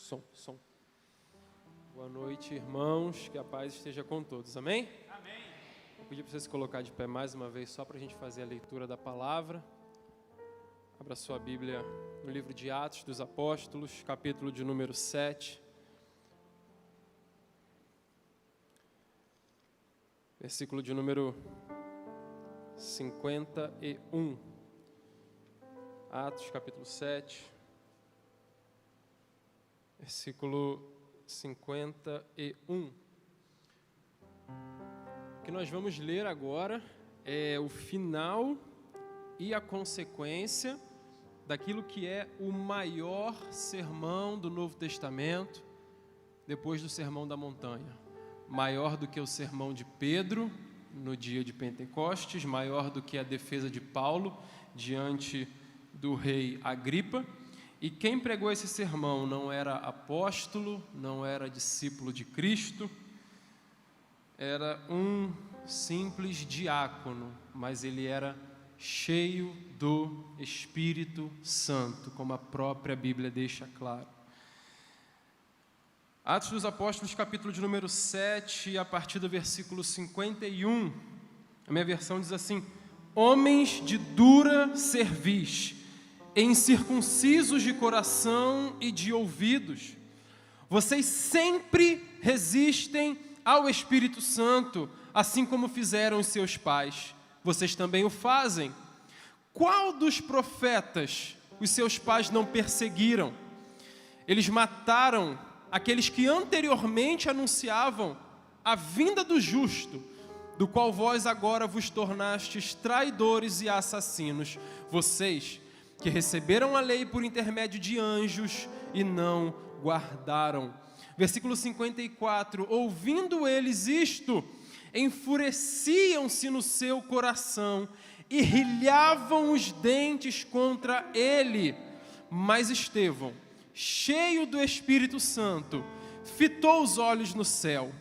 Som. Boa noite, irmãos. Que a paz esteja com todos. Amém? Amém. Vou pedir para você se colocar de pé mais uma vez, só para a gente fazer a leitura da palavra. Abra sua Bíblia no livro de Atos dos Apóstolos, capítulo de número 7. Versículo de número 51. Atos, capítulo 7. Versículo 51. O que nós vamos ler agora é o final e a consequência daquilo que é o maior sermão do Novo Testamento, depois do Sermão da Montanha. Maior do que o sermão de Pedro no dia de Pentecostes, maior do que a defesa de Paulo diante do rei Agripa. E quem pregou esse sermão não era apóstolo, não era discípulo de Cristo, era um simples diácono, mas ele era cheio do Espírito Santo, como a própria Bíblia deixa claro. Atos dos Apóstolos, capítulo de número 7, a partir do versículo 51, a minha versão diz assim: homens de dura cerviz, incircuncisos de coração e de ouvidos, vocês sempre resistem ao Espírito Santo, assim como fizeram os seus pais. Vocês também o fazem. Qual dos profetas os seus pais não perseguiram? Eles mataram aqueles que anteriormente anunciavam a vinda do justo, do qual vós agora vos tornastes traidores e assassinos. Vocês que receberam a lei por intermédio de anjos e não guardaram. Versículo 54, ouvindo eles isto, enfureciam-se no seu coração e rilhavam os dentes contra ele. Mas Estevão, cheio do Espírito Santo, fitou os olhos no céu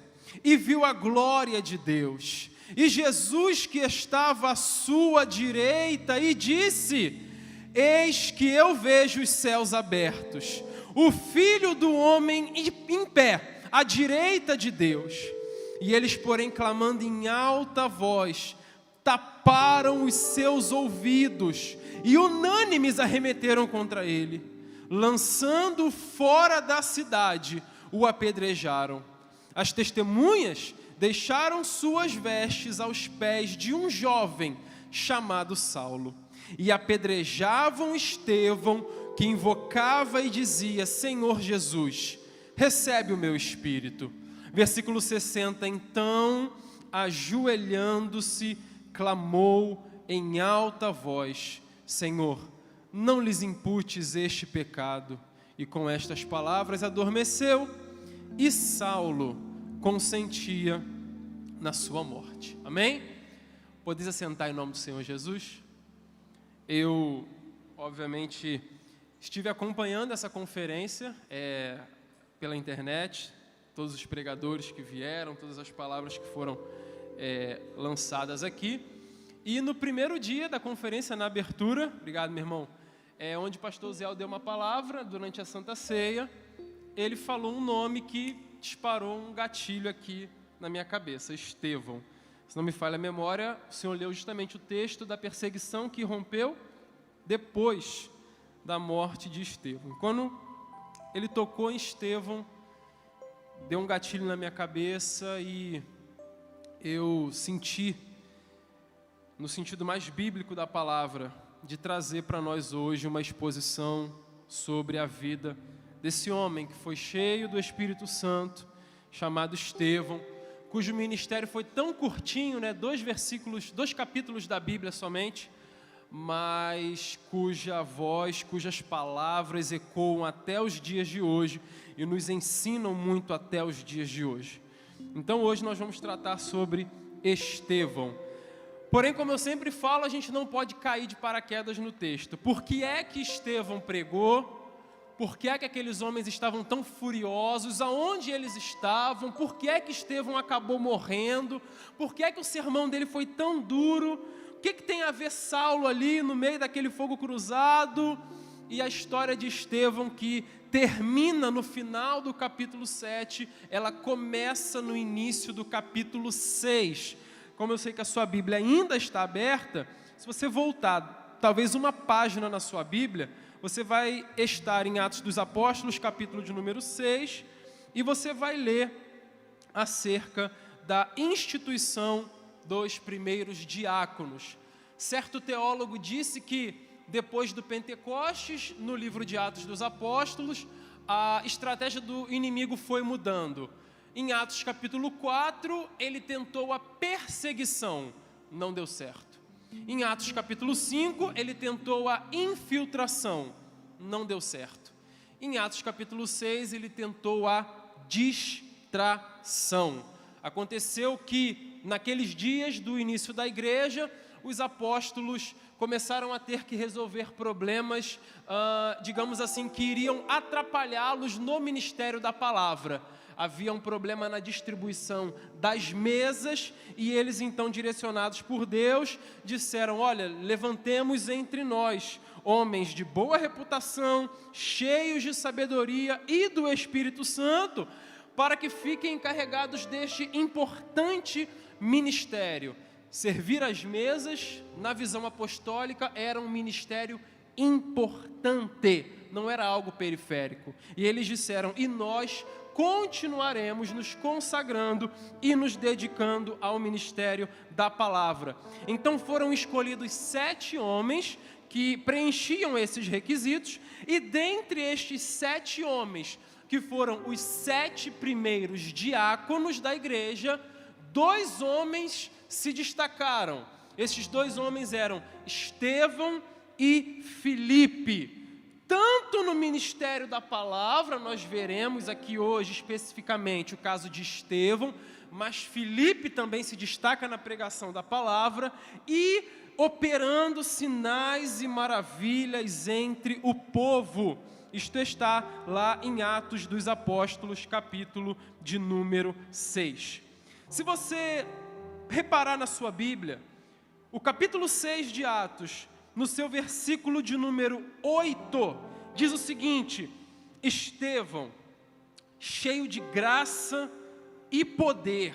e viu a glória de Deus, e Jesus que estava à sua direita, e disse: eis que eu vejo os céus abertos, o Filho do Homem em pé, à direita de Deus. E eles, porém, clamando em alta voz, taparam os seus ouvidos e unânimes arremeteram contra ele. Lançando-o fora da cidade, o apedrejaram. As testemunhas deixaram suas vestes aos pés de um jovem chamado Saulo e apedrejavam Estevão, que invocava e dizia: Senhor Jesus, recebe o meu espírito. Versículo 60, então, ajoelhando-se, clamou em alta voz: Senhor, não lhes imputes este pecado. E com estas palavras adormeceu, e Saulo consentia na sua morte. Amém? Podeis assentar em nome do Senhor Jesus? Eu, obviamente, estive acompanhando essa conferência pela internet, todos os pregadores que vieram, todas as palavras que foram lançadas aqui. E no primeiro dia da conferência, na abertura, obrigado, meu irmão, onde o pastor Zé deu uma palavra durante a Santa Ceia, ele falou um nome que disparou um gatilho aqui na minha cabeça: Estevão. Se não me falha a memória, o senhor leu justamente o texto da perseguição que rompeu depois da morte de Estevão. Quando ele tocou em Estevão, deu um gatilho na minha cabeça e eu senti, no sentido mais bíblico da palavra, de trazer para nós hoje uma exposição sobre a vida desse homem que foi cheio do Espírito Santo, chamado Estevão, cujo ministério foi tão curtinho, 2 capítulos da Bíblia somente, mas cuja voz, cujas palavras ecoam até os dias de hoje e nos ensinam muito até os dias de hoje. Então hoje nós vamos tratar sobre Estevão. Porém, como eu sempre falo, a gente não pode cair de paraquedas no texto. Por que é que Estevão pregou? Por que é que aqueles homens estavam tão furiosos? Aonde eles estavam? Por que é que Estevão acabou morrendo? Por que é que o sermão dele foi tão duro? O que tem a ver Saulo ali no meio daquele fogo cruzado? e a história de Estevão, que termina no final do capítulo 7, ela começa no início do capítulo 6. Como eu sei que a sua Bíblia ainda está aberta, se você voltar talvez uma página na sua Bíblia, você vai estar em Atos dos Apóstolos, capítulo de número 6, e você vai ler acerca da instituição dos primeiros diáconos. Certo teólogo disse que depois do Pentecostes, no livro de Atos dos Apóstolos, a estratégia do inimigo foi mudando. Em Atos capítulo 4, ele tentou a perseguição, não deu certo. Em Atos capítulo 5, ele tentou a infiltração, não deu certo. Em Atos capítulo 6, ele tentou a distração. Aconteceu que, naqueles dias do início da igreja, os apóstolos começaram a ter que resolver problemas, digamos assim, que iriam atrapalhá-los no ministério da palavra. Havia um problema na distribuição das mesas e eles, então, direcionados por Deus, disseram: olha, levantemos entre nós homens de boa reputação, cheios de sabedoria e do Espírito Santo, para que fiquem encarregados deste importante ministério. Servir as mesas, na visão apostólica, era um ministério importante, não era algo periférico. E eles disseram: e nós continuaremos nos consagrando e nos dedicando ao ministério da palavra. Então foram escolhidos 7 homens que preenchiam esses requisitos, e dentre estes 7 homens, que foram os 7 primeiros diáconos da igreja, 2 homens se destacaram. Esses 2 homens eram Estevão e Filipe. Tanto no ministério da palavra, nós veremos aqui hoje especificamente o caso de Estevão, mas Filipe também se destaca na pregação da palavra e operando sinais e maravilhas entre o povo. Isto está lá em Atos dos Apóstolos, capítulo de número 6. Se você reparar na sua Bíblia, o capítulo 6 de Atos, no seu versículo de número 8, diz o seguinte: Estevão, cheio de graça e poder,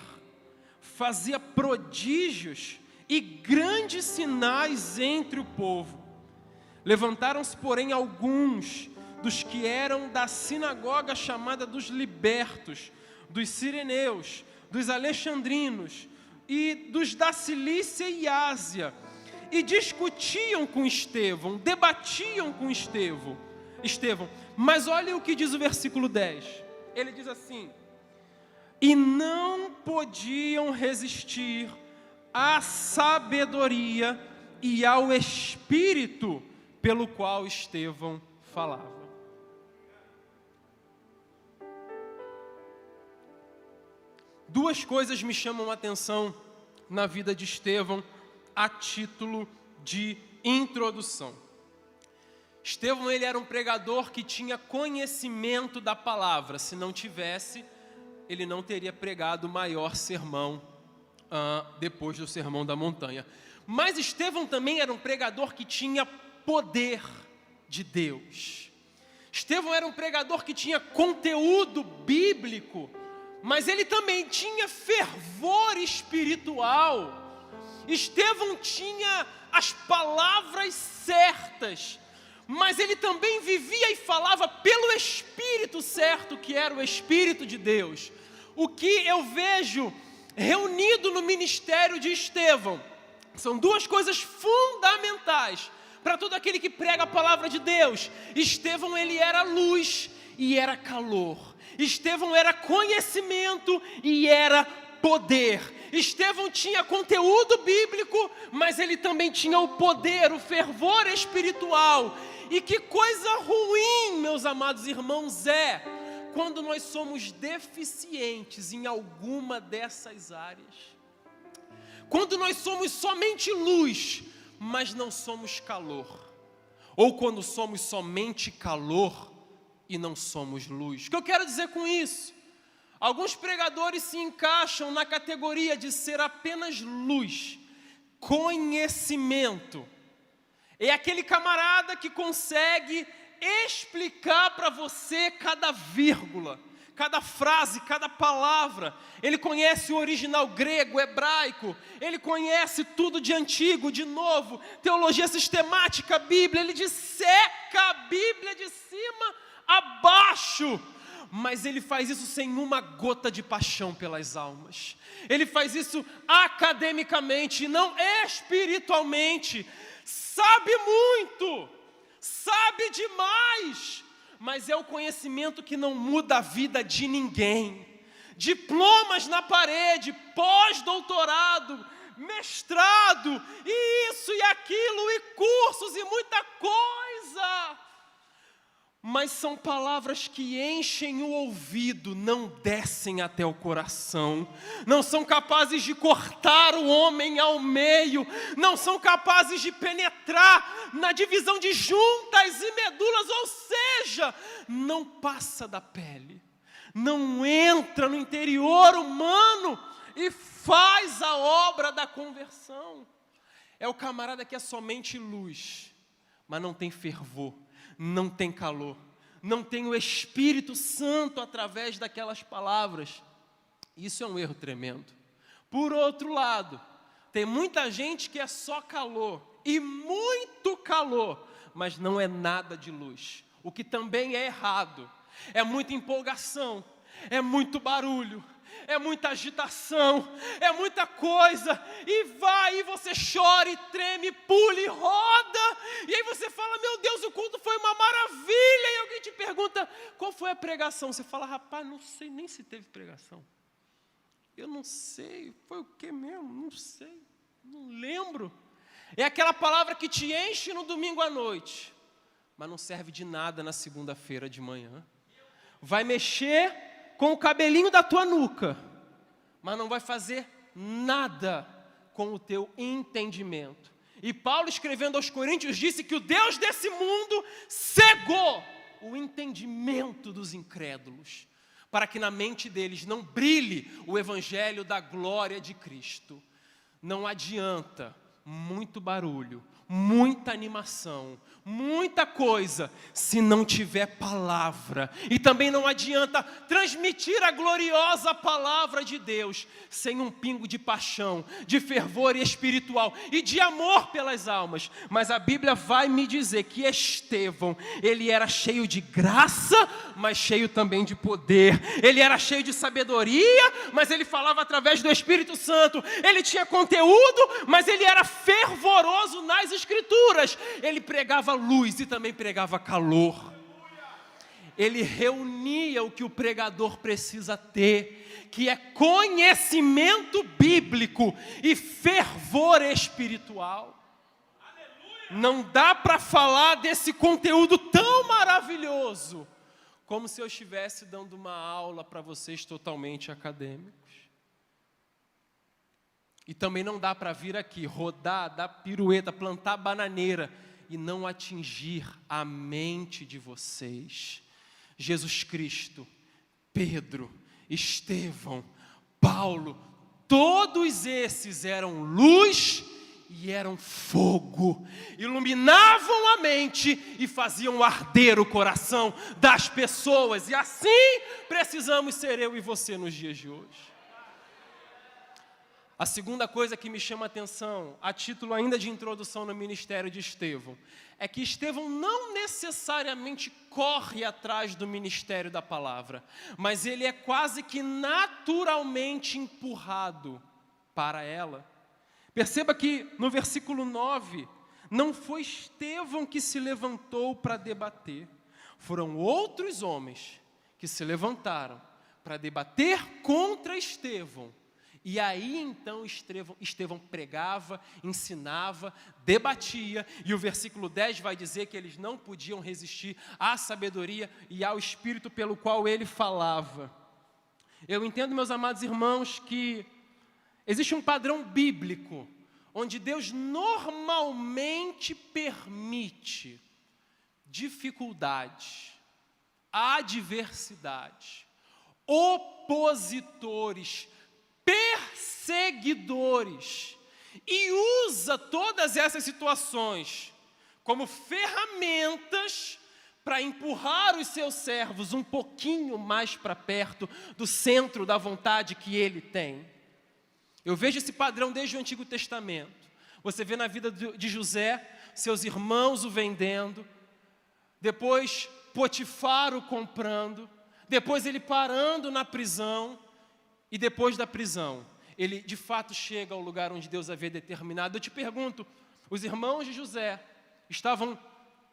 fazia prodígios e grandes sinais entre o povo. Levantaram-se, porém, alguns dos que eram da sinagoga chamada dos libertos, dos sireneus, dos alexandrinos e dos da Cilícia e Ásia, e discutiam com Estevão, debatiam com Estevão. Mas olha o que diz o versículo 10. Ele diz assim: e não podiam resistir à sabedoria e ao espírito pelo qual Estevão falava. Duas coisas me chamam a atenção na vida de Estevão a título de introdução. Estevão, ele era um pregador que tinha conhecimento da palavra. Se não tivesse, ele não teria pregado o maior sermão depois do Sermão da Montanha. Mas Estevão também era um pregador que tinha poder de Deus. Estevão era um pregador que tinha conteúdo bíblico, mas ele também tinha fervor espiritual. Estevão tinha as palavras certas, mas ele também vivia e falava pelo Espírito certo, que era o Espírito de Deus. O que eu vejo reunido no ministério de Estevão são duas coisas fundamentais para todo aquele que prega a palavra de Deus. Estevão, ele era luz e era calor. Estevão era conhecimento e era poder. Estevão tinha conteúdo bíblico, mas ele também tinha o poder, o fervor espiritual. E que coisa ruim, meus amados irmãos, é quando nós somos deficientes em alguma dessas áreas. Quando nós somos somente luz, mas não somos calor. Ou quando somos somente calor e não somos luz. O que eu quero dizer com isso? Alguns pregadores se encaixam na categoria de ser apenas luz, conhecimento. É aquele camarada que consegue explicar para você cada vírgula, cada frase, cada palavra. Ele conhece o original grego, hebraico, ele conhece tudo de antigo, de novo, teologia sistemática, Bíblia, ele disseca a Bíblia de cima a baixo, mas ele faz isso sem uma gota de paixão pelas almas. Ele faz isso academicamente, não espiritualmente. Sabe muito, sabe demais, mas é o conhecimento que não muda a vida de ninguém. Diplomas na parede, pós-doutorado, mestrado, e isso e aquilo, e cursos e muita coisa. Mas são palavras que enchem o ouvido, não descem até o coração, não são capazes de cortar o homem ao meio, não são capazes de penetrar na divisão de juntas e medulas, ou seja, não passa da pele, não entra no interior humano e faz a obra da conversão. É o camarada que é somente luz, mas não tem fervor, não tem calor, não tem o Espírito Santo através daquelas palavras. Isso é um erro tremendo. Por outro lado, tem muita gente que é só calor, e muito calor, mas não é nada de luz, o que também é errado. É muita empolgação, é muito barulho, é muita agitação, é muita coisa, e vai, e você chora, e treme, pula e roda, e aí você fala, meu Deus, o culto foi uma maravilha, e alguém te pergunta, qual foi a pregação? Você fala, rapaz, não sei nem se teve pregação, eu não sei, foi o que mesmo? Não sei, não lembro. É aquela palavra que te enche no domingo à noite, mas não serve de nada na segunda-feira de manhã. Vai mexer com o cabelinho da tua nuca, mas não vai fazer nada com o teu entendimento. E Paulo, escrevendo aos Coríntios, disse que o Deus desse mundo cegou o entendimento dos incrédulos, para que na mente deles não brilhe o evangelho da glória de Cristo. Não adianta muito barulho, muita animação, muita coisa, se não tiver palavra. E também não adianta transmitir a gloriosa palavra de Deus sem um pingo de paixão, de fervor espiritual e de amor pelas almas. Mas a Bíblia vai me dizer que Estevão, ele era cheio de graça, mas cheio também de poder. Ele era cheio de sabedoria, mas ele falava através do Espírito Santo. Ele tinha conteúdo, mas ele era fervoroso nas Escrituras. Ele pregava luz e também pregava calor. Ele reunia o que o pregador precisa ter, que é conhecimento bíblico e fervor espiritual. Não dá para falar desse conteúdo tão maravilhoso como se eu estivesse dando uma aula para vocês totalmente acadêmicos. E também não dá para vir aqui, rodar, dar pirueta, plantar bananeira e não atingir a mente de vocês. Jesus Cristo, Pedro, Estevão, Paulo, todos esses eram luz e eram fogo, iluminavam a mente e faziam arder o coração das pessoas. E assim precisamos ser eu e você nos dias de hoje. A segunda coisa que me chama a atenção, a título ainda de introdução no ministério de Estevão, é que Estevão não necessariamente corre atrás do ministério da palavra, mas ele é quase que naturalmente empurrado para ela. Perceba que no versículo 9, não foi Estevão que se levantou para debater, foram outros homens que se levantaram para debater contra Estevão. E aí então Estevão pregava, ensinava, debatia, e o versículo 10 vai dizer que eles não podiam resistir à sabedoria e ao espírito pelo qual ele falava. Eu entendo, meus amados irmãos, que existe um padrão bíblico, onde Deus normalmente permite dificuldade, adversidade, opositores, perseguidores, e usa todas essas situações como ferramentas para empurrar os seus servos um pouquinho mais para perto do centro da vontade que ele tem. Eu vejo esse padrão desde o Antigo Testamento. Você vê na vida de José, seus irmãos o vendendo, depois Potifar o comprando, depois ele parando na prisão, e depois da prisão, ele de fato chega ao lugar onde Deus havia determinado. Eu te pergunto, os irmãos de José estavam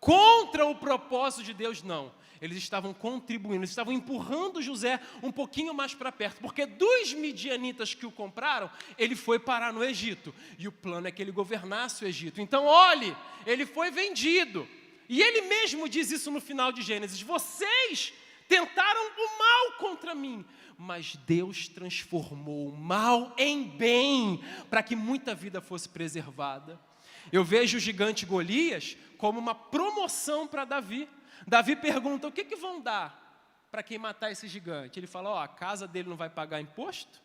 contra o propósito de Deus? Não, eles estavam contribuindo, eles estavam empurrando José um pouquinho mais para perto, porque dos midianitas que o compraram, ele foi parar no Egito, e o plano é que ele governasse o Egito. Então olhe, ele foi vendido, e ele mesmo diz isso no final de Gênesis: vocês tentaram o mal contra mim, mas Deus transformou o mal em bem, para que muita vida fosse preservada. Eu vejo o gigante Golias como uma promoção para Davi. Davi pergunta: o que vão dar para quem matar esse gigante? Ele fala: a casa dele não vai pagar imposto,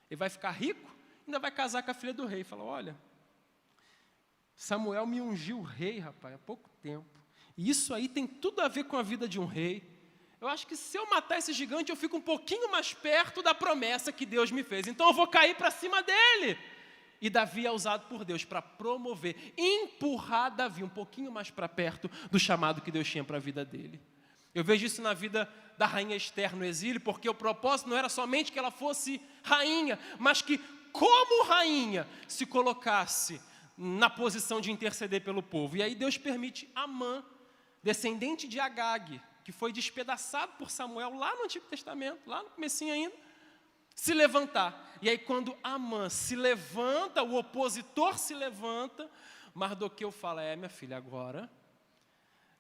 ele vai ficar rico, ainda vai casar com a filha do rei. Fala: olha, Samuel me ungiu rei, rapaz, há pouco tempo. E isso aí tem tudo a ver com a vida de um rei. Eu acho que se eu matar esse gigante, eu fico um pouquinho mais perto da promessa que Deus me fez. Então eu vou cair para cima dele. E Davi é usado por Deus para promover, empurrar Davi um pouquinho mais para perto do chamado que Deus tinha para a vida dele. Eu vejo isso na vida da rainha Ester no exílio, porque o propósito não era somente que ela fosse rainha, mas que, como rainha, se colocasse na posição de interceder pelo povo. E aí Deus permite Amã, descendente de Agag, que foi despedaçado por Samuel lá no Antigo Testamento, lá no comecinho ainda, se levantar. E aí quando Amã se levanta, o opositor se levanta, Mardoqueu fala: minha filha, agora,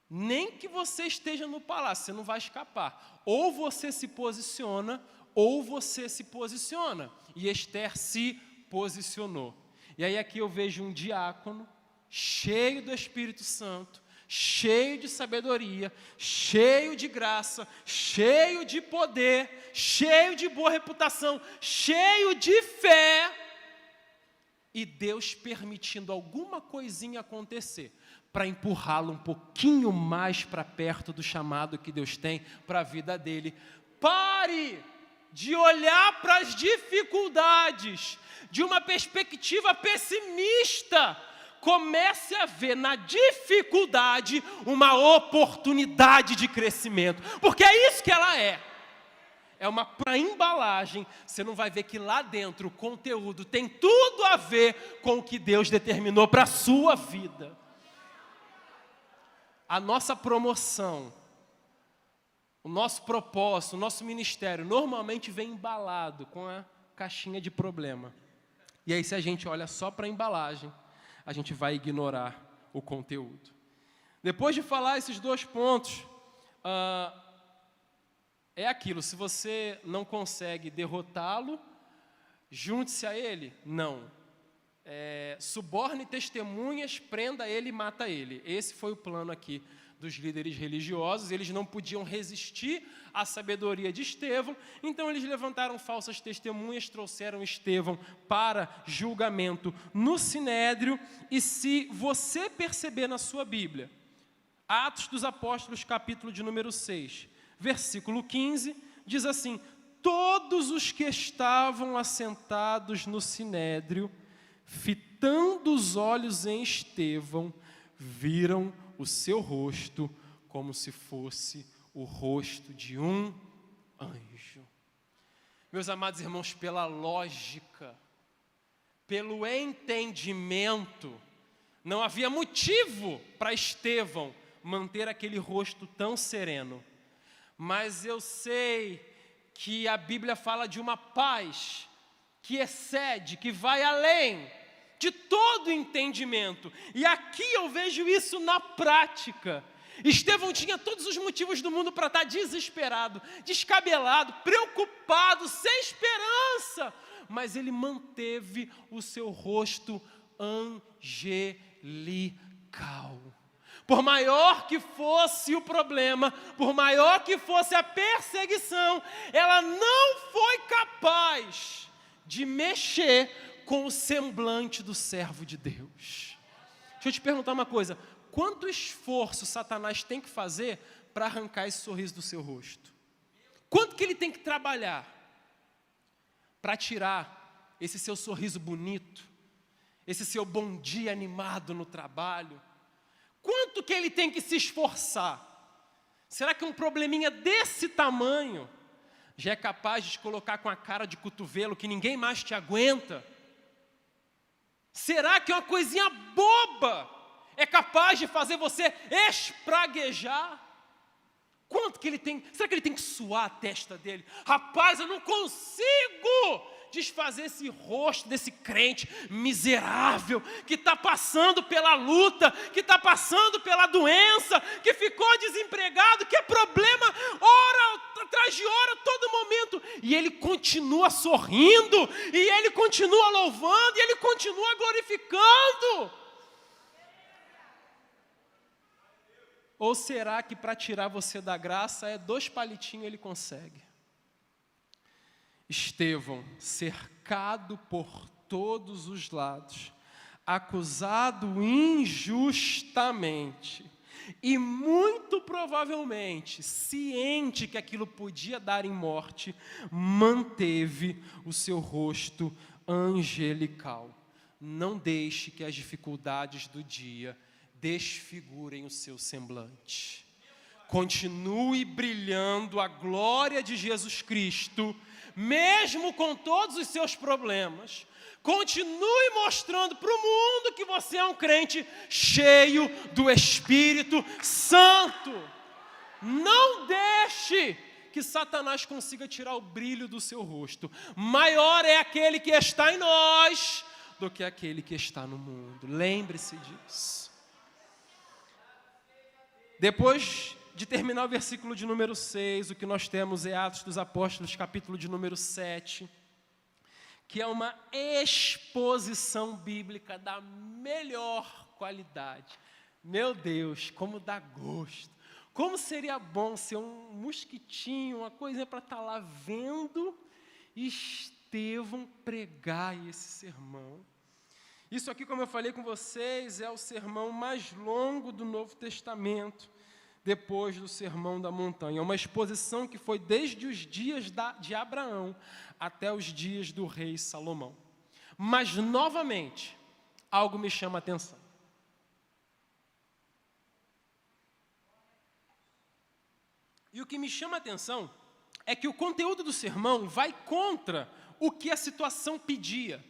nem que você esteja no palácio, você não vai escapar. Ou você se posiciona, ou você se posiciona. E Ester se posicionou. E aí aqui eu vejo um diácono, cheio do Espírito Santo, cheio de sabedoria, cheio de graça, cheio de poder, cheio de boa reputação, cheio de fé, e Deus permitindo alguma coisinha acontecer para empurrá-lo um pouquinho mais para perto do chamado que Deus tem para a vida dele. Pare de olhar para as dificuldades de uma perspectiva pessimista. Comece a ver na dificuldade uma oportunidade de crescimento, porque é isso que ela é. É uma embalagem. Você não vai ver que lá dentro o conteúdo tem tudo a ver com o que Deus determinou para a sua vida. A nossa promoção, o nosso propósito, o nosso ministério, normalmente vem embalado com a caixinha de problema. E aí, se a gente olha só para a embalagem, a gente vai ignorar o conteúdo. Depois de falar esses dois pontos, é aquilo: se você não consegue derrotá-lo, junte-se a ele? Não. Suborne testemunhas, prenda ele e mata ele. Esse foi o plano aqui dos líderes religiosos. Eles não podiam resistir à sabedoria de Estevão, então eles levantaram falsas testemunhas, trouxeram Estevão para julgamento no Sinédrio. E se você perceber na sua Bíblia, Atos dos Apóstolos, capítulo de número 6, versículo 15, diz assim: todos os que estavam assentados no Sinédrio, fitando os olhos em Estevão, viram o seu rosto como se fosse o rosto de um anjo. Meus amados irmãos, pela lógica, pelo entendimento, não havia motivo para Estevão manter aquele rosto tão sereno. Mas eu sei que a Bíblia fala de uma paz que excede, que vai além de todo entendimento. E aqui eu vejo isso na prática. Estevão tinha todos os motivos do mundo para estar desesperado, descabelado, preocupado, sem esperança. Mas ele manteve o seu rosto angelical. Por maior que fosse o problema, por maior que fosse a perseguição, ela não foi capaz de mexer com o semblante do servo de Deus. Deixa eu te perguntar uma coisa: quanto esforço Satanás tem que fazer para arrancar esse sorriso do seu rosto? Quanto que ele tem que trabalhar para tirar esse seu sorriso bonito, esse seu bom dia animado no trabalho? Quanto que ele tem que se esforçar? Será que um probleminha desse tamanho já é capaz de te colocar com a cara de cotovelo que ninguém mais te aguenta? Será que uma coisinha boba é capaz de fazer você espraguejar? Quanto que ele tem? Será que ele tem que suar a testa dele? Rapaz, eu não consigo desfazer esse rosto desse crente miserável que está passando pela luta, que está passando pela doença, que ficou desempregado, que é problema hora atrás de hora, todo momento. E ele continua sorrindo, e ele continua louvando, e ele continua glorificando. Ou será que para tirar você da graça 2 palitinhos ele consegue? Estevão, cercado por todos os lados, acusado injustamente e muito provavelmente ciente que aquilo podia dar em morte, manteve o seu rosto angelical. Não deixe que as dificuldades do dia desfigurem o seu semblante. Continue brilhando a glória de Jesus Cristo, mesmo com todos os seus problemas. Continue mostrando para o mundo que você é um crente cheio do Espírito Santo. Não deixe que Satanás consiga tirar o brilho do seu rosto. Maior é aquele que está em nós do que aquele que está no mundo. Lembre-se disso. Depois de terminar o versículo de número 6, o que nós temos é Atos dos Apóstolos, capítulo de número 7, que é uma exposição bíblica da melhor qualidade. Meu Deus, como dá gosto. Como seria bom ser um mosquitinho, uma coisinha para estar lá vendo Estevão pregar esse sermão. Isso aqui, como eu falei com vocês, é o sermão mais longo do Novo Testamento, depois do Sermão da Montanha. É uma exposição que foi desde os dias de Abraão até os dias do rei Salomão. Mas, novamente, algo me chama a atenção. E o que me chama a atenção é que o conteúdo do sermão vai contra o que a situação pedia.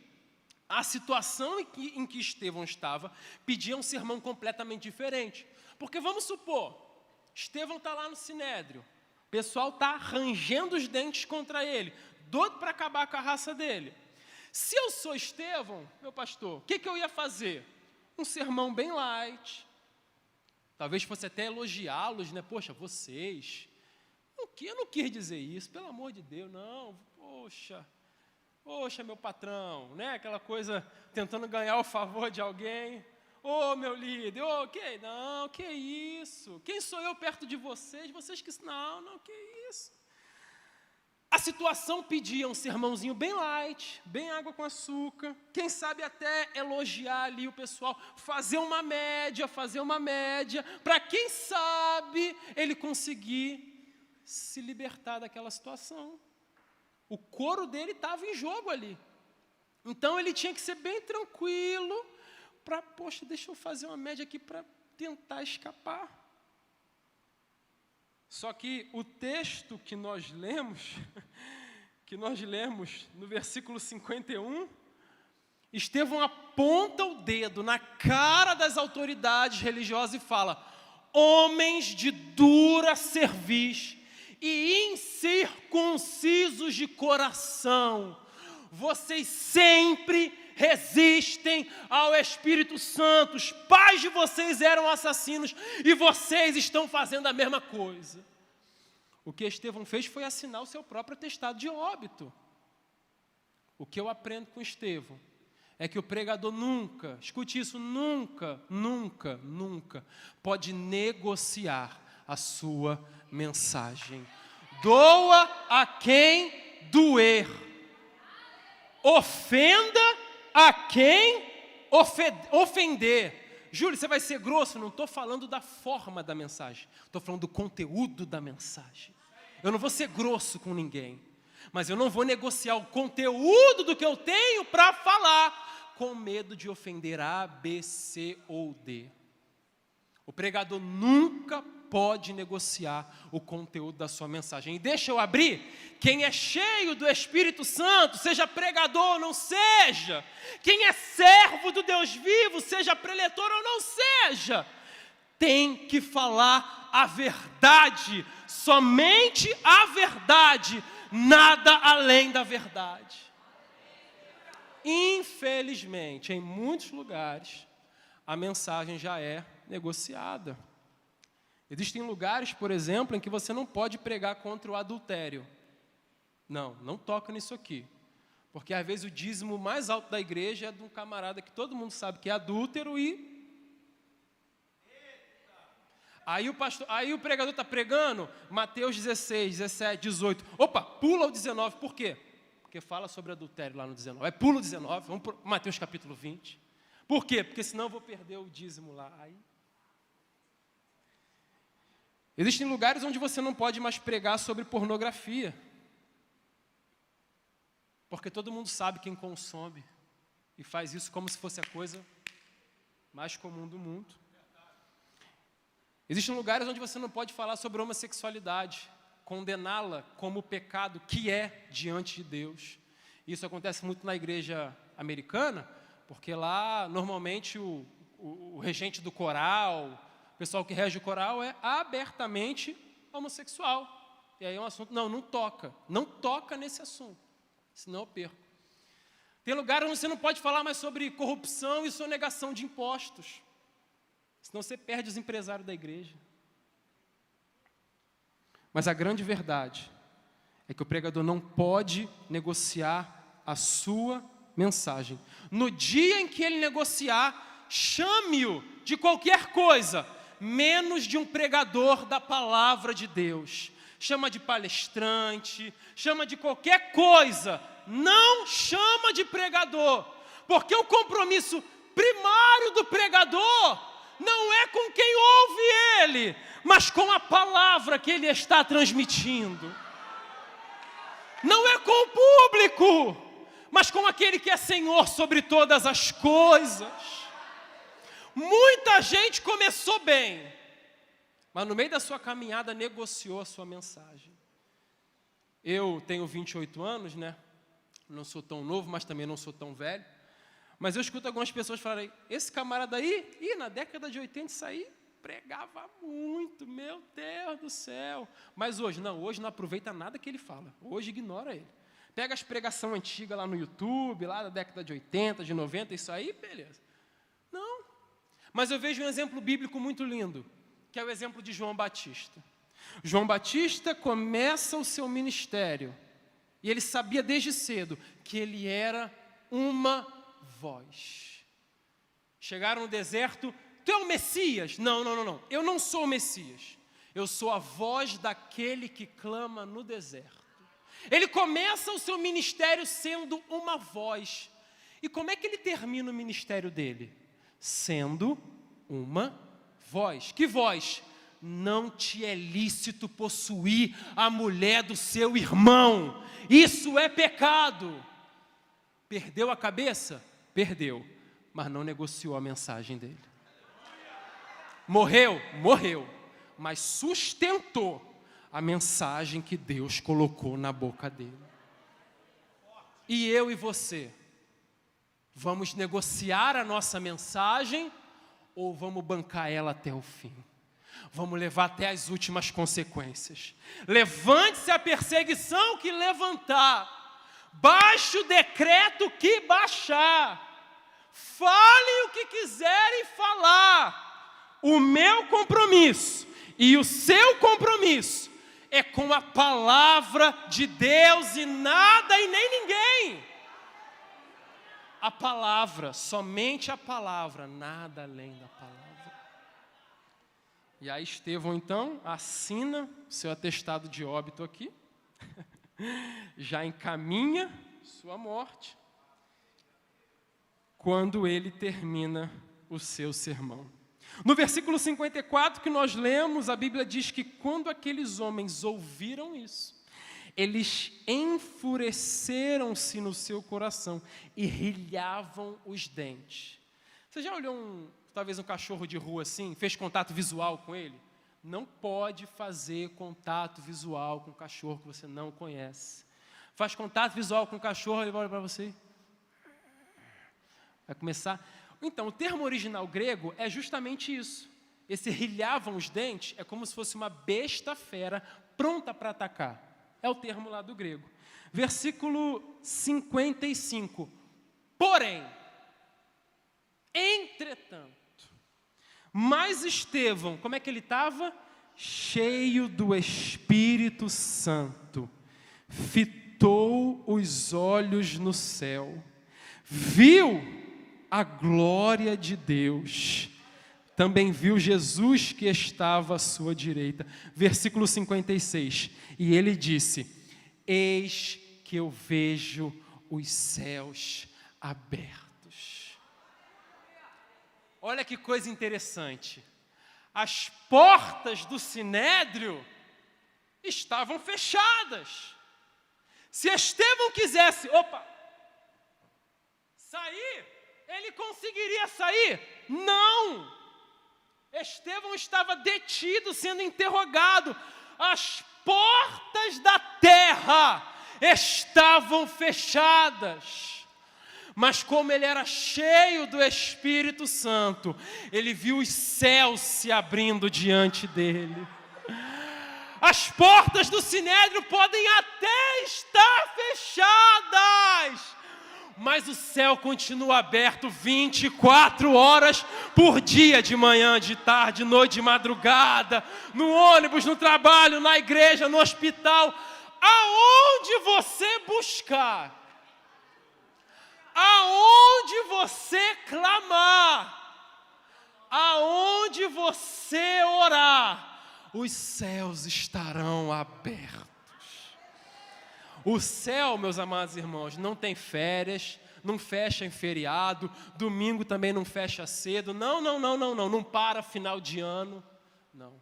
A situação em que Estevão estava pedia um sermão completamente diferente. Porque vamos supor, Estevão está lá no Sinédrio, o pessoal está rangendo os dentes contra ele, doido para acabar com a raça dele. Se eu sou Estevão, meu pastor, o que eu ia fazer? Um sermão bem light, talvez fosse até elogiá-los, né? Poxa, vocês, eu não quis dizer isso, pelo amor de Deus, não, Poxa, meu patrão, né? Aquela coisa tentando ganhar o favor de alguém. Meu líder, que isso? Quem sou eu perto de vocês? Vocês que... Não, que isso? A situação pedia um sermãozinho bem light, bem água com açúcar. Quem sabe até elogiar ali o pessoal, fazer uma média, para quem sabe ele conseguir se libertar daquela situação. O couro dele estava em jogo ali. Então, ele tinha que ser bem tranquilo para, deixa eu fazer uma média aqui para tentar escapar. Só que o texto que nós lemos no versículo 51, Estevão aponta o dedo na cara das autoridades religiosas e fala: homens de dura cerviz e incircuncisos de coração, vocês sempre resistem ao Espírito Santo, os pais de vocês eram assassinos e vocês estão fazendo a mesma coisa. O que Estevão fez foi assinar o seu próprio atestado de óbito. O que eu aprendo com Estevão é que o pregador nunca, escute isso, nunca pode negociar a sua mensagem. Doa a quem doer. Ofenda a quem ofender. Júlio, você vai ser grosso? Não estou falando da forma da mensagem, estou falando do conteúdo da mensagem. Eu não vou ser grosso com ninguém, mas eu não vou negociar o conteúdo do que eu tenho para falar, com medo de ofender A, B, C ou D. O pregador nunca pode negociar o conteúdo da sua mensagem. E deixa eu abrir, quem é cheio do Espírito Santo, seja pregador ou não seja, quem é servo do Deus vivo, seja preletor ou não seja, tem que falar a verdade, somente a verdade, nada além da verdade. Infelizmente, em muitos lugares, a mensagem já é negociada. Existem lugares, por exemplo, em que você não pode pregar contra o adultério. Não toca nisso aqui. Porque às vezes o dízimo mais alto da igreja é de um camarada que todo mundo sabe que é adúltero e... Aí o pregador está pregando Mateus 16, 17, 18. Opa, pula o 19. Por quê? Porque fala sobre adultério lá no 19. Aí pula o 19, vamos para Mateus capítulo 20. Por quê? Porque senão eu vou perder o dízimo lá. Existem lugares onde você não pode mais pregar sobre pornografia. Porque todo mundo sabe quem consome. E faz isso como se fosse a coisa mais comum do mundo. Existem lugares onde você não pode falar sobre homossexualidade, condená-la como pecado que é diante de Deus. Isso acontece muito na igreja americana, porque lá, normalmente, o regente do coral, o pessoal que rege o coral é abertamente homossexual. E aí é um assunto, não toca nesse assunto, senão eu perco. Tem lugar onde você não pode falar mais sobre corrupção e sonegação de impostos, senão você perde os empresários da igreja. Mas a grande verdade é que o pregador não pode negociar a sua mensagem. No dia em que ele negociar, chame-o de qualquer coisa, menos de um pregador da palavra de Deus. Chama de palestrante, chama de qualquer coisa, não chama de pregador, porque o compromisso primário do pregador não é com quem ouve ele, mas com a palavra que ele está transmitindo. Não é com o público, mas com aquele que é Senhor sobre todas as coisas. Muita gente começou bem, mas no meio da sua caminhada negociou a sua mensagem. Eu tenho 28 anos, né? Não sou tão novo, mas também não sou tão velho. Mas eu escuto algumas pessoas falarem, esse camarada aí, na década de 80 isso aí pregava muito, meu Deus do céu. Mas hoje não aproveita nada que ele fala, hoje ignora ele. Pega as pregações antigas lá no YouTube, lá da década de 80, de 90, isso aí, beleza. Não. Mas eu vejo um exemplo bíblico muito lindo, que é o exemplo de João Batista. João Batista começa o seu ministério, e ele sabia desde cedo que ele era uma voz. Chegaram no deserto, tu é o Messias? Não, eu não sou o Messias. Eu sou a voz daquele que clama no deserto. Ele começa o seu ministério sendo uma voz. E como é que ele termina o ministério dele? Sendo uma voz. Que voz? Não te é lícito possuir a mulher do seu irmão. Isso é pecado. Perdeu a cabeça? Perdeu. Mas não negociou a mensagem dele. Morreu? Morreu. Mas sustentou a mensagem que Deus colocou na boca dele. E eu e você, vamos negociar a nossa mensagem ou vamos bancar ela até o fim? Vamos levar até as últimas consequências. Levante-se a perseguição que levantar. Baixe o decreto que baixar. Falem o que quiserem falar. O meu compromisso e o seu compromisso é com a palavra de Deus e nada e nem ninguém. A palavra, somente a palavra, nada além da palavra. E aí Estevão então assina seu atestado de óbito aqui, já encaminha sua morte, quando ele termina o seu sermão. No versículo 54 que nós lemos, a Bíblia diz que quando aqueles homens ouviram isso, eles enfureceram-se no seu coração e rilhavam os dentes. Você já olhou talvez um cachorro de rua assim, fez contato visual com ele? Não pode fazer contato visual com um cachorro que você não conhece. Faz contato visual com o cachorro, ele olha para você. Vai começar. Então, o termo original grego é justamente isso. Esse rilhavam os dentes é como se fosse uma besta fera pronta para atacar. É o termo lá do grego. Versículo 55. Porém, entretanto, mas Estevão, como é que ele estava? Cheio do Espírito Santo, fitou os olhos no céu, viu a glória de Deus, também viu Jesus que estava à sua direita. Versículo 56, e ele disse: eis que eu vejo os céus abertos. Olha que coisa interessante, as portas do Sinédrio estavam fechadas. Se Estevão quisesse, sair, ele conseguiria sair? Não! Estevão estava detido, sendo interrogado. As portas da terra estavam fechadas. Mas como ele era cheio do Espírito Santo, ele viu os céus se abrindo diante dele. As portas do Sinédrio podem até estar fechadas, mas o céu continua aberto 24 horas por dia, de manhã, de tarde, de noite, de madrugada, no ônibus, no trabalho, na igreja, no hospital. Aonde você buscar, aonde você clamar, aonde você orar, os céus estarão abertos. O céu, meus amados irmãos, não tem férias, não fecha em feriado, domingo também não fecha cedo, não para final de ano, não.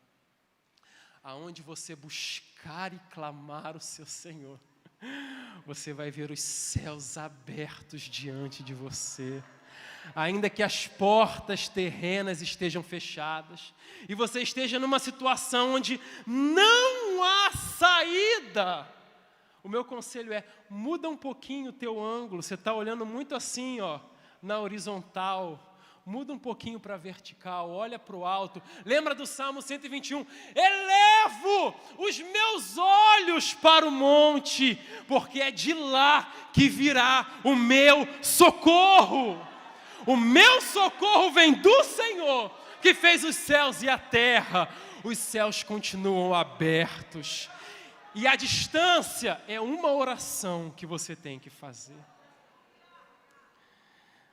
Aonde você buscar e clamar o seu Senhor, você vai ver os céus abertos diante de você. Ainda que as portas terrenas estejam fechadas e você esteja numa situação onde não há saída, o meu conselho é: muda um pouquinho o teu ângulo. Você está olhando muito assim, na horizontal. Muda um pouquinho para a vertical, olha para o alto. Lembra do Salmo 121? Elevo os meus olhos para o monte, porque é de lá que virá o meu socorro. O meu socorro vem do Senhor, que fez os céus e a terra. Os céus continuam abertos. E a distância é uma oração que você tem que fazer.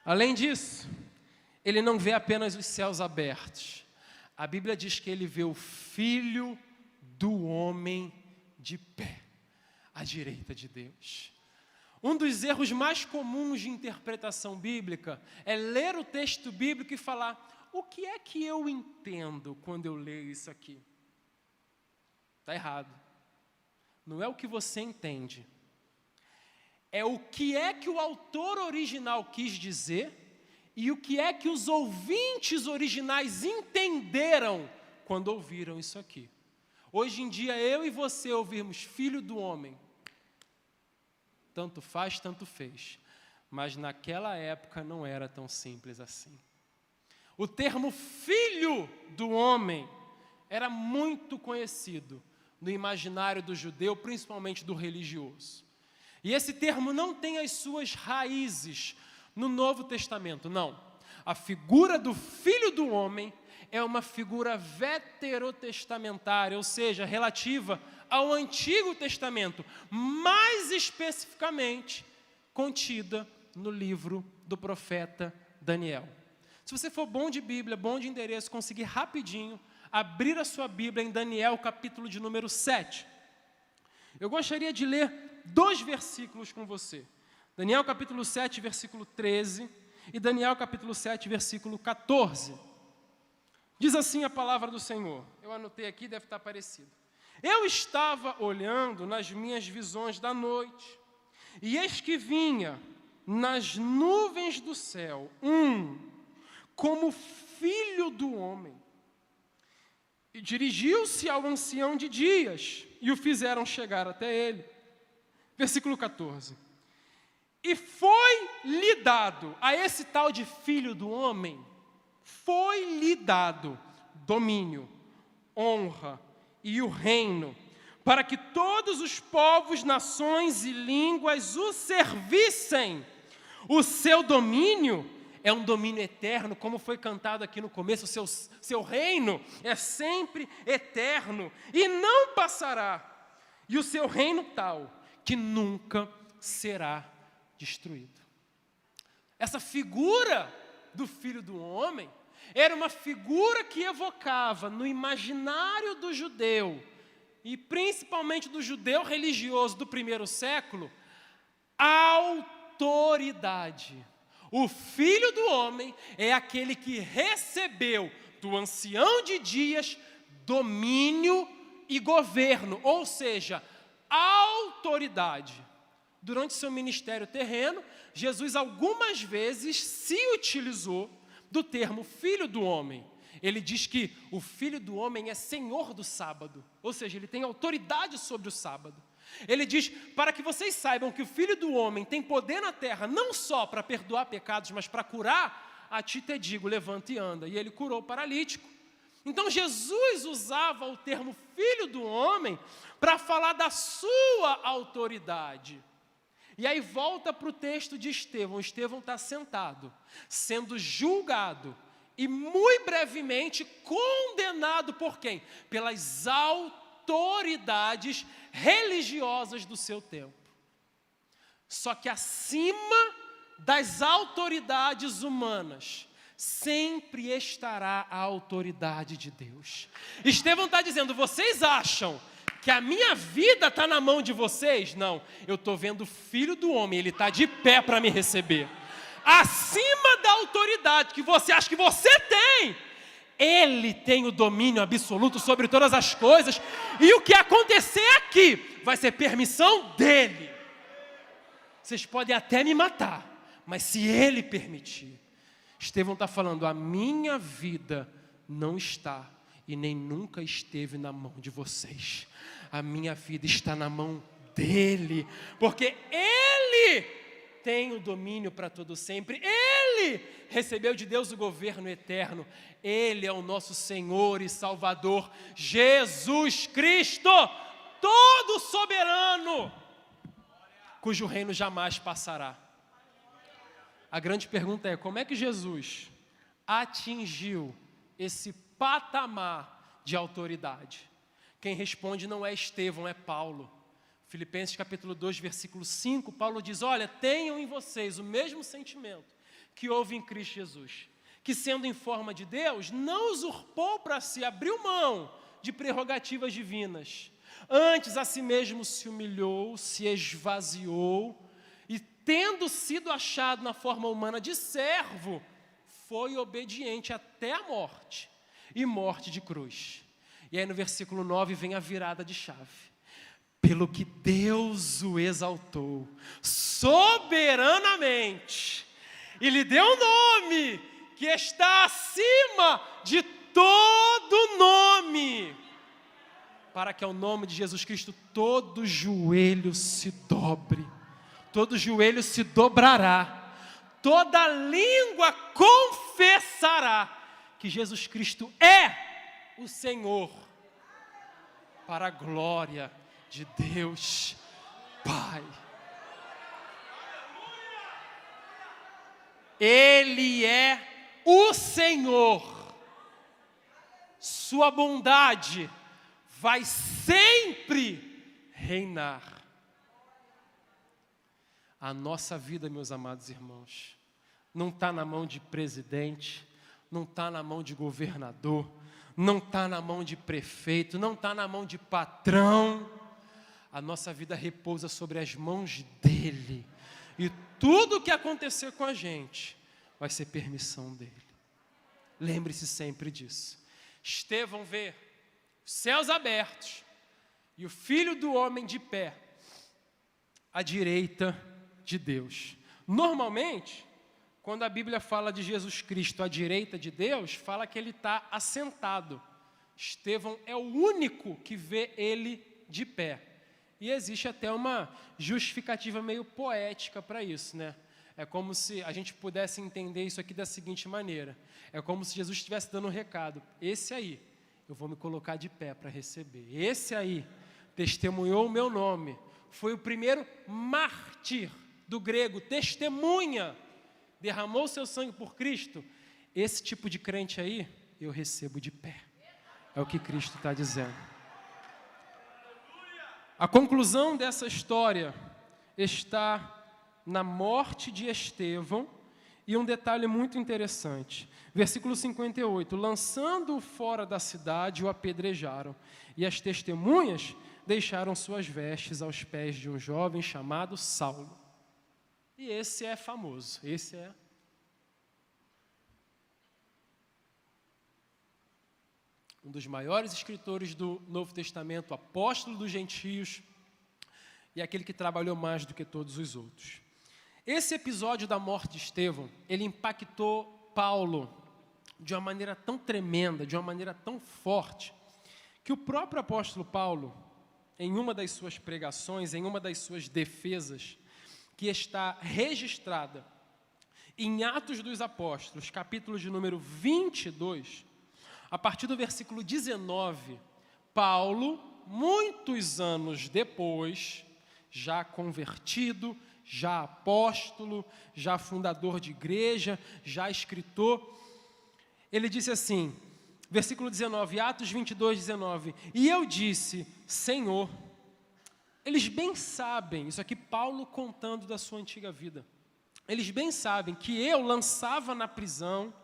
Além disso, ele não vê apenas os céus abertos. A Bíblia diz que ele vê o Filho do Homem de pé, à direita de Deus. Um dos erros mais comuns de interpretação bíblica é ler o texto bíblico e falar: o que é que eu entendo quando eu leio isso aqui? Está errado. Não é o que você entende. É o que é que o autor original quis dizer e o que é que os ouvintes originais entenderam quando ouviram isso aqui. Hoje em dia, eu e você ouvirmos Filho do Homem, tanto faz, tanto fez. Mas naquela época não era tão simples assim. O termo Filho do Homem era muito conhecido no imaginário do judeu, principalmente do religioso. E esse termo não tem as suas raízes no Novo Testamento, não. A figura do Filho do Homem é uma figura veterotestamentária, ou seja, relativa ao Antigo Testamento, mais especificamente contida no livro do profeta Daniel. Se você for bom de Bíblia, bom de endereço, conseguir rapidinho abrir a sua Bíblia em Daniel, capítulo de número 7. Eu gostaria de ler 2 versículos com você. Daniel, capítulo 7, versículo 13. e Daniel capítulo 7, versículo 14. Diz assim a palavra do Senhor. Eu anotei aqui, deve estar parecido. Eu estava olhando nas minhas visões da noite, e eis que vinha nas nuvens do céu como filho do homem. E dirigiu-se ao ancião de dias, e o fizeram chegar até ele. Versículo 14. E foi-lhe dado, a esse tal de filho do homem, foi-lhe dado domínio, honra e o reino, para que todos os povos, nações e línguas o servissem. O seu domínio é um domínio eterno, como foi cantado aqui no começo, o seu reino é sempre eterno e não passará. E o seu reino tal, que nunca será destruído. Essa figura do Filho do Homem era uma figura que evocava no imaginário do judeu, e principalmente do judeu religioso do primeiro século, autoridade. O Filho do Homem é aquele que recebeu do ancião de dias domínio e governo, ou seja, autoridade. Durante seu ministério terreno, Jesus algumas vezes se utilizou do termo Filho do Homem. Ele diz que o Filho do Homem é Senhor do sábado, ou seja, ele tem autoridade sobre o sábado. Ele diz, para que vocês saibam que o Filho do Homem tem poder na terra, não só para perdoar pecados, mas para curar, a ti te digo, levanta e anda. E ele curou o paralítico. Então Jesus usava o termo Filho do Homem para falar da sua autoridade. E aí volta para o texto de Estevão. Estevão está sentado, sendo julgado e muito brevemente condenado por quem? Pelas autoridades religiosas do seu tempo. Só que acima das autoridades humanas sempre estará a autoridade de Deus. Estevão está dizendo, vocês acham que a minha vida está na mão de vocês? Não, eu estou vendo o Filho do Homem, ele está de pé para me receber. Acima da autoridade que você acha que você tem, ele tem o domínio absoluto sobre todas as coisas, e o que acontecer aqui vai ser permissão dele. Vocês podem até me matar, mas se ele permitir. Estevão está falando, a minha vida não está e nem nunca esteve na mão de vocês. A minha vida está na mão dele, porque ele tem o domínio para todo sempre. Ele recebeu de Deus o governo eterno. Ele é o nosso Senhor e Salvador, Jesus Cristo, todo soberano, cujo reino jamais passará. A grande pergunta é, como é que Jesus atingiu esse patamar de autoridade? Quem responde não é Estevão, é Paulo. Filipenses capítulo 2, versículo 5, Paulo diz, olha, tenham em vocês o mesmo sentimento que houve em Cristo Jesus, que sendo em forma de Deus, não usurpou para si, abriu mão de prerrogativas divinas. Antes a si mesmo se humilhou, se esvaziou, e tendo sido achado na forma humana de servo, foi obediente até a morte, e morte de cruz. E aí no versículo 9 vem a virada de chave. Pelo que Deus o exaltou soberanamente, e lhe deu um nome que está acima de todo nome, para que ao nome de Jesus Cristo todo joelho se dobre, todo joelho se dobrará, toda língua confessará que Jesus Cristo é o Senhor, para a glória de Deus Pai. Ele é o Senhor. Sua bondade vai sempre reinar. A nossa vida, meus amados irmãos, não está na mão de presidente, não está na mão de governador, não está na mão de prefeito, não está na mão de patrão. A nossa vida repousa sobre as mãos dele. E tudo o que acontecer com a gente vai ser permissão dele. Lembre-se sempre disso. Estevão vê os céus abertos e o Filho do Homem de pé, à direita de Deus. Normalmente, quando a Bíblia fala de Jesus Cristo à direita de Deus, fala que ele está assentado. Estevão é o único que vê ele de pé. E existe até uma justificativa meio poética para isso, né? É como se a gente pudesse entender isso aqui da seguinte maneira. É como se Jesus estivesse dando um recado. Esse aí, eu vou me colocar de pé para receber. Esse aí, testemunhou o meu nome. Foi o primeiro mártir do grego, testemunha. Derramou seu sangue por Cristo. Esse tipo de crente aí, eu recebo de pé. É o que Cristo está dizendo. A conclusão dessa história está na morte de Estevão e um detalhe muito interessante. Versículo 58, lançando-o fora da cidade, o apedrejaram, e as testemunhas deixaram suas vestes aos pés de um jovem chamado Saulo. E esse é famoso, esse é um dos maiores escritores do Novo Testamento, apóstolo dos gentios, e aquele que trabalhou mais do que todos os outros. Esse episódio da morte de Estevão, ele impactou Paulo de uma maneira tão tremenda, de uma maneira tão forte, que o próprio apóstolo Paulo, em uma das suas pregações, em uma das suas defesas, que está registrada em Atos dos Apóstolos, capítulo de número 22, a partir do versículo 19, Paulo, muitos anos depois, já convertido, já apóstolo, já fundador de igreja, já escritor, ele disse assim, versículo 19, Atos 22, 19, e eu disse, Senhor, eles bem sabem, isso aqui Paulo contando da sua antiga vida, eles bem sabem que eu lançava na prisão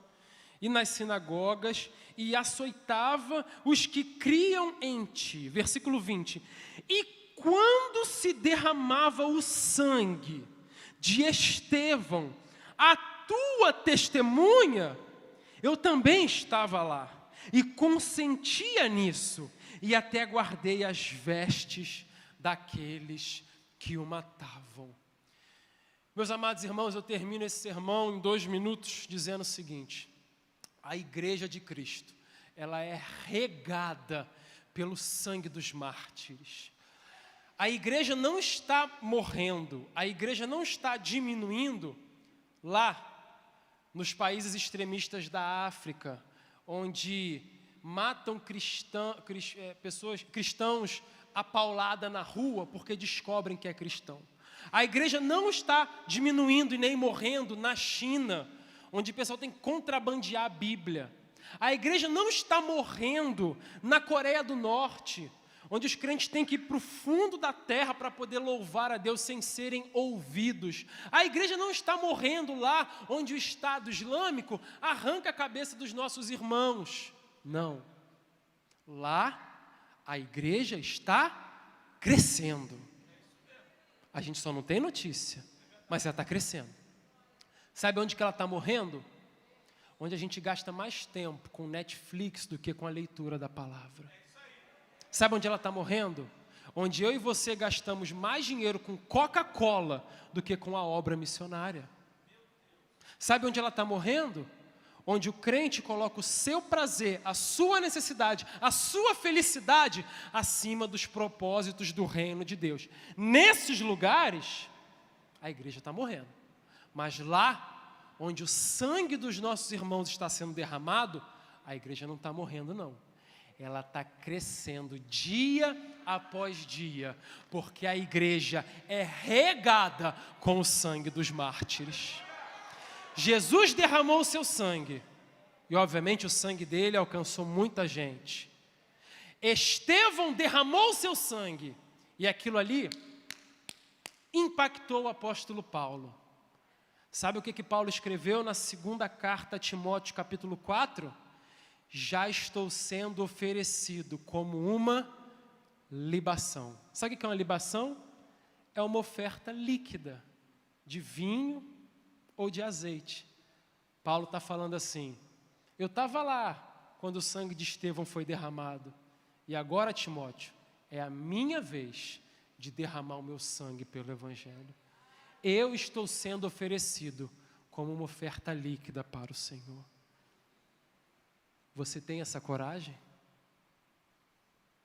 e nas sinagogas e açoitava os que criam em ti. Versículo 20. E quando se derramava o sangue de Estevão, a tua testemunha, eu também estava lá e consentia nisso e até guardei as vestes daqueles que o matavam. Meus amados irmãos, eu termino esse sermão em 2 minutos dizendo o seguinte: a igreja de Cristo, ela é regada pelo sangue dos mártires. A igreja não está morrendo, a igreja não está diminuindo lá nos países extremistas da África, onde matam cristãos a paulada na rua porque descobrem que é cristão. A igreja não está diminuindo e nem morrendo na China, onde o pessoal tem que contrabandear a Bíblia. A igreja não está morrendo na Coreia do Norte, onde os crentes têm que ir para o fundo da terra para poder louvar a Deus sem serem ouvidos. A igreja não está morrendo lá onde o Estado Islâmico arranca a cabeça dos nossos irmãos. Não. Lá a igreja está crescendo. A gente só não tem notícia, mas ela está crescendo. Sabe onde que ela está morrendo? Onde a gente gasta mais tempo com Netflix do que com a leitura da palavra. Sabe onde ela está morrendo? Onde eu e você gastamos mais dinheiro com Coca-Cola do que com a obra missionária. Sabe onde ela está morrendo? Onde o crente coloca o seu prazer, a sua necessidade, a sua felicidade acima dos propósitos do reino de Deus. Nesses lugares, a igreja está morrendo. Mas lá, onde o sangue dos nossos irmãos está sendo derramado, a igreja não está morrendo, não. Ela está crescendo dia após dia, porque a igreja é regada com o sangue dos mártires. Jesus derramou o seu sangue, e obviamente o sangue dele alcançou muita gente. Estevão derramou o seu sangue, e aquilo ali impactou o apóstolo Paulo. Sabe o que Paulo escreveu na segunda carta a Timóteo, capítulo 4? Já estou sendo oferecido como uma libação. Sabe o que é uma libação? É uma oferta líquida, de vinho ou de azeite. Paulo está falando assim: eu estava lá quando o sangue de Estevão foi derramado, e agora, Timóteo, é a minha vez de derramar o meu sangue pelo Evangelho. Eu estou sendo oferecido como uma oferta líquida para o Senhor. Você tem essa coragem?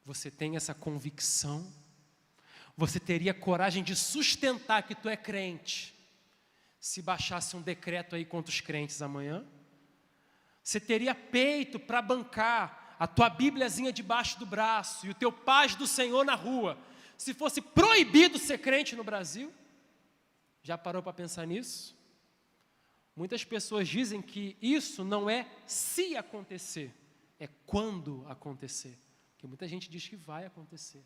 Você tem essa convicção? Você teria coragem de sustentar que tu é crente se baixasse um decreto aí contra os crentes amanhã? Você teria peito para bancar a tua bíbliazinha debaixo do braço e o teu paz do Senhor na rua, se fosse proibido ser crente no Brasil? Já parou para pensar nisso? Muitas pessoas dizem que isso não é se acontecer, é quando acontecer. Porque muita gente diz que vai acontecer.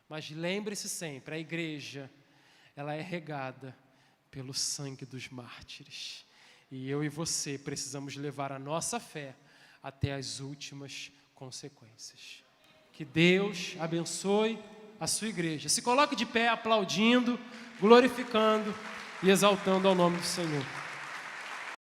Mas lembre-se sempre, a igreja, ela é regada pelo sangue dos mártires. E eu e você precisamos levar a nossa fé até as últimas consequências. Que Deus abençoe a sua igreja. Se coloque de pé aplaudindo, glorificando e exaltando ao nome do Senhor.